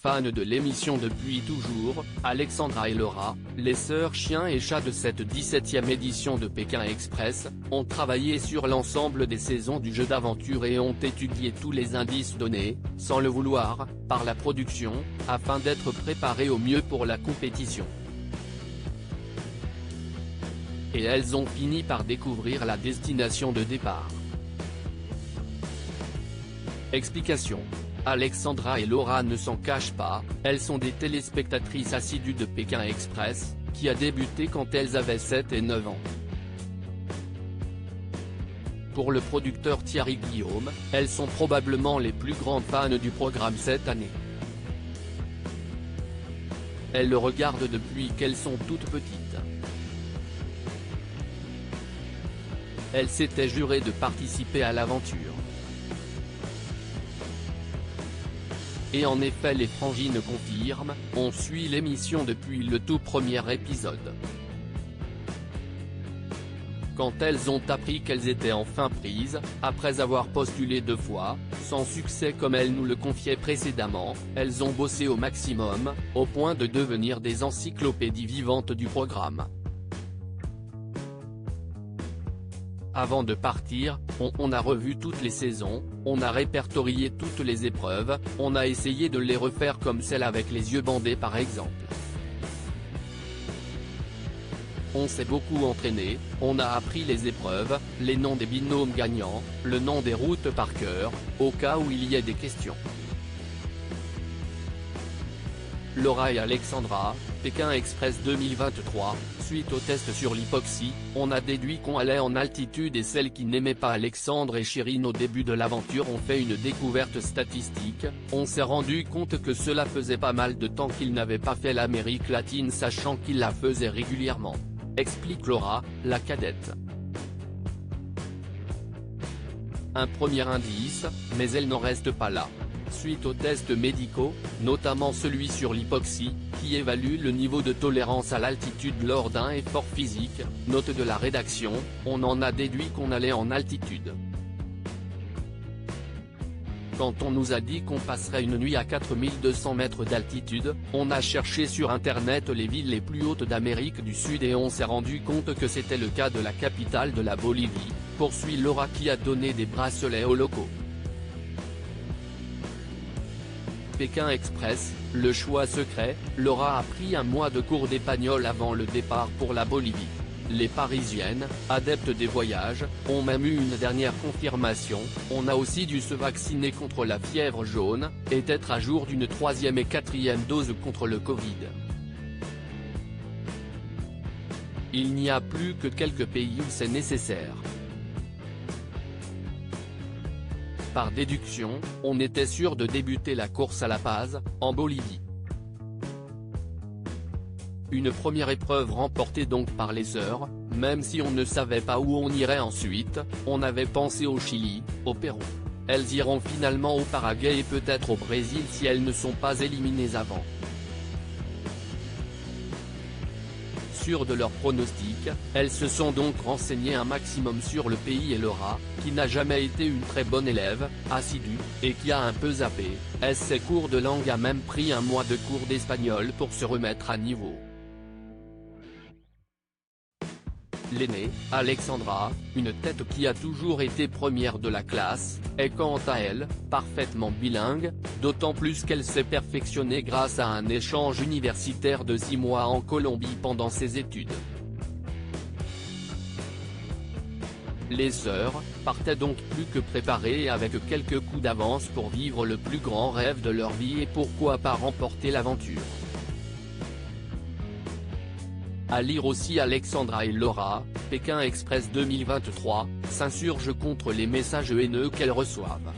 Fans de l'émission depuis toujours, Alexandra et Laura, les sœurs chiens et chats de cette 17e édition de Pékin Express, ont travaillé sur l'ensemble des saisons du jeu d'aventure et ont étudié tous les indices donnés, sans le vouloir, par la production, afin d'être préparées au mieux pour la compétition. Et elles ont fini par découvrir la destination de départ. Explication. Alexandra et Laura ne s'en cachent pas, elles sont des téléspectatrices assidues de Pékin Express, qui a débuté quand elles avaient 7 et 9 ans. Pour le producteur Thierry Guillaume, elles sont probablement les plus grandes fans du programme cette année. Elles le regardent depuis qu'elles sont toutes petites. Elles s'étaient jurées de participer à l'aventure. Et en effet les frangines confirment, on suit l'émission depuis le tout premier épisode. Quand elles ont appris qu'elles étaient enfin prises, après avoir postulé 2 fois, sans succès comme elles nous le confiaient précédemment, elles ont bossé au maximum, au point de devenir des encyclopédies vivantes du programme. Avant de partir, on a revu toutes les saisons, on a répertorié toutes les épreuves, on a essayé de les refaire comme celle avec les yeux bandés par exemple. On s'est beaucoup entraîné, on a appris les épreuves, les noms des binômes gagnants, le nom des routes par cœur, au cas où il y ait des questions. Laura et Alexandra, Pékin Express 2023, suite au test sur l'hypoxie, on a déduit qu'on allait en altitude et celles qui n'aimaient pas Alexandre et Chirine au début de l'aventure ont fait une découverte statistique, on s'est rendu compte que cela faisait pas mal de temps qu'ils n'avaient pas fait l'Amérique latine sachant qu'ils la faisaient régulièrement. Explique Laura, la cadette. Un premier indice, mais elle n'en reste pas là. Suite aux tests médicaux, notamment celui sur l'hypoxie, qui évalue le niveau de tolérance à l'altitude lors d'un effort physique, note de la rédaction, on en a déduit qu'on allait en altitude. Quand on nous a dit qu'on passerait une nuit à 4200 mètres d'altitude, on a cherché sur internet les villes les plus hautes d'Amérique du Sud et on s'est rendu compte que c'était le cas de la capitale de la Bolivie, poursuit Laura qui a donné des bracelets aux locaux. Pékin Express, le choix secret, Laura a pris un mois de cours d'espagnol avant le départ pour la Bolivie. Les Parisiennes, adeptes des voyages, ont même eu une dernière confirmation, on a aussi dû se vacciner contre la fièvre jaune, et être à jour d'une 3e et 4e dose contre le Covid. Il n'y a plus que quelques pays où c'est nécessaire. Par déduction, on était sûr de débuter la course à La Paz, en Bolivie. Une première épreuve remportée donc par les sœurs, même si on ne savait pas où on irait ensuite, on avait pensé au Chili, au Pérou. Elles iront finalement au Paraguay et peut-être au Brésil si elles ne sont pas éliminées avant. Sûres de leur pronostic, elles se sont donc renseignées un maximum sur le pays et Laura, qui n'a jamais été une très bonne élève, assidue, et qui a un peu zappé, ses cours de langue a même pris un mois de cours d'espagnol pour se remettre à niveau. L'aînée, Alexandra, une tête qui a toujours été première de la classe, est quant à elle, parfaitement bilingue, d'autant plus qu'elle s'est perfectionnée grâce à un échange universitaire de 6 mois en Colombie pendant ses études. Les sœurs, partaient donc plus que préparées et avec quelques coups d'avance pour vivre le plus grand rêve de leur vie et pourquoi pas remporter l'aventure. À lire aussi Alexandra et Laura, Pékin Express 2023, s'insurgent contre les messages haineux qu'elles reçoivent.